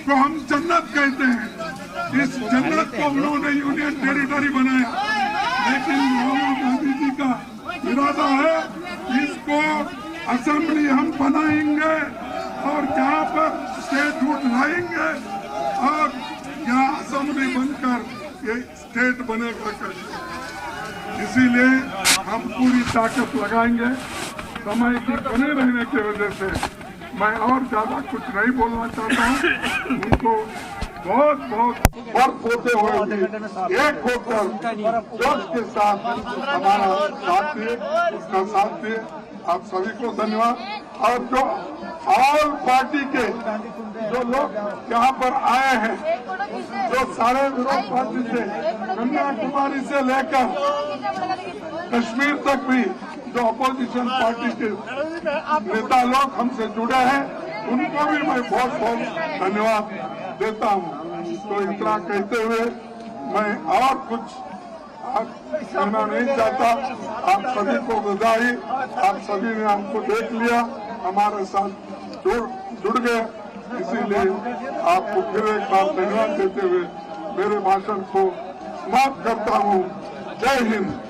को हम जन्नत कहते हैं। इस जन्नत को उन्होंने यूनियन टेरिटरी बनाया, लेकिन राहुल गांधी जी का इरादा है इसको असेंबली हम बनाएंगे और जहाँ पर स्टेटहुड लाएंगे और यहाँ असेंबली बनकर ये स्टेट बनेगा कभी। इसीलिए हम पूरी ताकत लगाएंगे। समय की बने रहने की वजह से मैं और ज्यादा कुछ नहीं बोलना चाहता हूँ। उनको बहुत बहुत वर्ष होते हुए भी एक होकर जोश के साथ हमारा साथ दिए, उसका साथ दिए। आप सभी को धन्यवाद। और जो ऑल पार्टी के जो लोग यहाँ पर आए हैं, जो सारे विरोध पार्टी से कन्याकुमारी से लेकर कश्मीर तक भी जो अपोजिशन पार्टी के नेता लोग हमसे जुड़े हैं, उनको भी मैं बहुत बहुत धन्यवाद देता हूँ। तो इतना कहते हुए मैं और कुछ कहना नहीं चाहता। आप सभी को बधाई। आप सभी ने हमको देख लिया, हमारे साथ जुड़ गए। इसीलिए आपको फिर एक बार धन्यवाद देते हुए मेरे भाषण को समाप्त करता हूँ। जय हिंद।